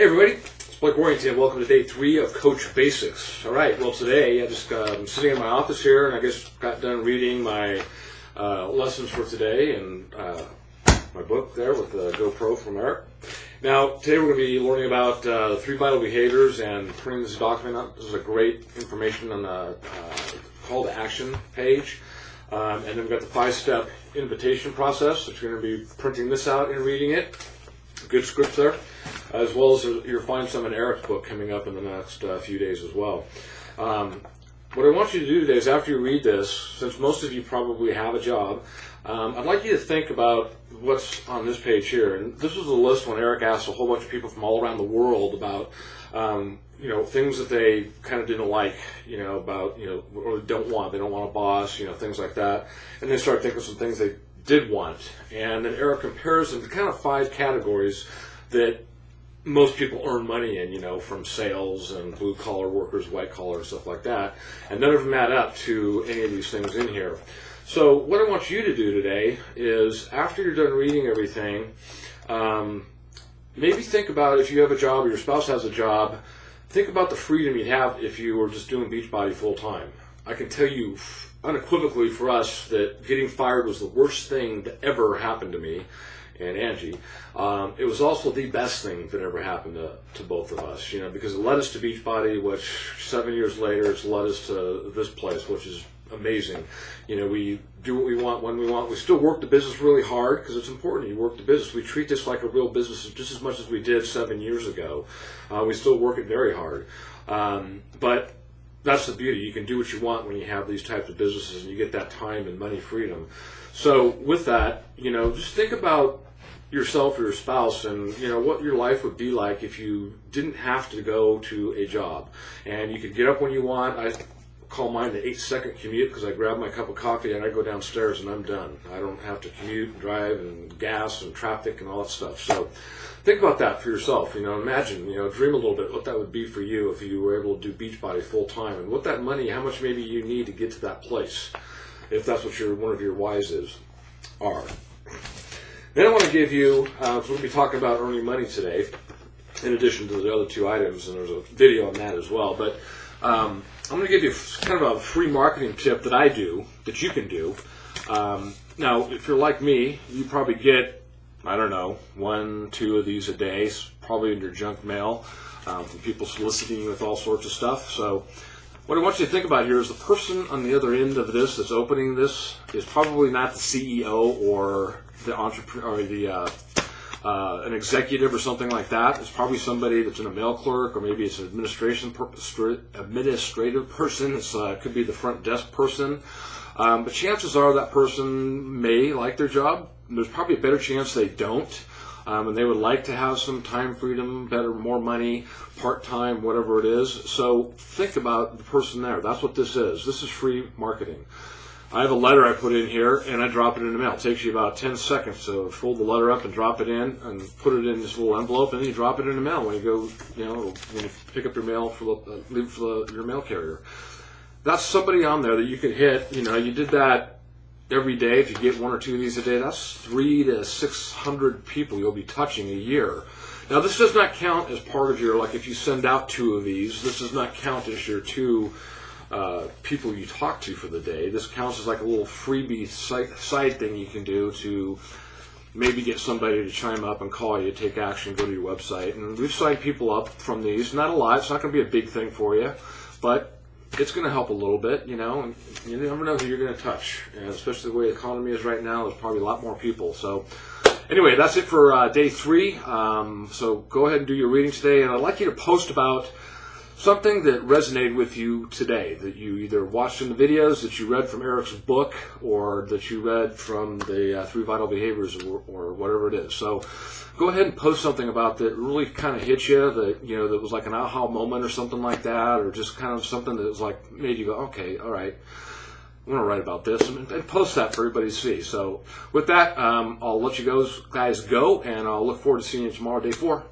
Hey everybody, it's Blake Warrington. Welcome to day 3 of Coach Basics. All right, well today I just I'm sitting in my office here and I just got done reading my lessons for today and my book there with the GoPro from Eric. Now today we're going to be learning about 3 vital behaviors and printing this document out. This is a great information on the call to action page. And then we've got the 5-step invitation process, which you're going to be printing this out and reading it. Good scripts there, as well as you'll find some in Eric's book coming up in the next few days as well. What I want you to do today is after you read this, since most of you probably have a job, I'd like you to think about what's on this page here. And this was a list when Eric asked a whole bunch of people from all around the world about things that they kind of didn't like, about, or don't want. They don't want a boss, things like that. And they started thinking of some things they did want. And then Eric compares them to kind of 5 categories that most people earn money in, from sales and blue collar workers, white collar, stuff like that. And none of them add up to any of these things in here. So what I want you to do today is, after you're done reading everything, maybe think about, if you have a job or your spouse has a job, think about the freedom you'd have if you were just doing Beachbody full time. I can tell you unequivocally for us that getting fired was the worst thing that ever happened to me and Angie. It was also the best thing that ever happened to both of us, because it led us to Beachbody, which 7 years later it's led us to this place, which is amazing. We do what we want when we want. We still work the business really hard because it's important. You work the business. We treat this like a real business just as much as we did 7 years ago. We still work it very hard. But that's the beauty. You can do what you want when you have these types of businesses and you get that time and money freedom. So with that, just think about yourself or your spouse and what your life would be like if you didn't have to go to a job and you could get up when you want. I call mine the 8-second commute because I grab my cup of coffee and I go downstairs and I'm done. I don't have to commute and drive and gas and traffic and all that stuff. So think about that for yourself. Imagine, dream a little bit what that would be for you if you were able to do Beachbody full time, and what that money, how much maybe you need to get to that place, if that's what one of your whys are. Then I want to give you, so we're going to be talking about earning money today, in addition to the other 2 items, and there's a video on that as well. But I'm going to give you kind of a free marketing tip that I do, that you can do. Now, if you're like me, you probably get, 1, 2 of these a day, probably in your junk mail, from people soliciting you with all sorts of stuff. So what I want you to think about here is the person on the other end of this that's opening this is probably not the CEO or the entrepreneur or an executive or something like that. It's probably somebody that's in a mail clerk, or maybe it's an administrative person. It could be the front desk person. But chances are that person may like their job. There's probably a better chance they don't. And they would like to have some time freedom, more money, part-time, whatever it is. So think about the person there. That's what this is. This is free marketing. I have a letter I put in here, and I drop it in the mail. It takes you about 10 seconds to fold the letter up and drop it in, and put it in this little envelope, and then you drop it in the mail when you go, when you pick up your mail leave for your mail carrier. That's somebody on there that you can hit. You did that every day. If you get 1 or 2 of these a day, that's 300 to 600 people you'll be touching a year. Now, this does not count as part of your, like if you send out 2 of these, this does not count as your 2 people you talk to for the day. This counts as like a little freebie side thing you can do to maybe get somebody to chime up and call you, take action, go to your website. And we've signed people up from these. Not a lot. It's not going to be a big thing for you, but it's going to help a little bit, and you never know who you're going to touch. And especially the way the economy is right now, there's probably a lot more people. So anyway, that's it for day 3. So go ahead and do your reading today. And I'd like you to post about something that resonated with you today, that you either watched in the videos, that you read from Eric's book, or that you read from the 3 vital behaviors, or whatever it is. So go ahead and post something about that really kind of hit you, that that was like an aha moment or something like that, or just kind of something that was like made you go, okay, all right, I want to write about this, and post that for everybody to see. So with that, I'll let you guys go, and I'll look forward to seeing you tomorrow, day 4.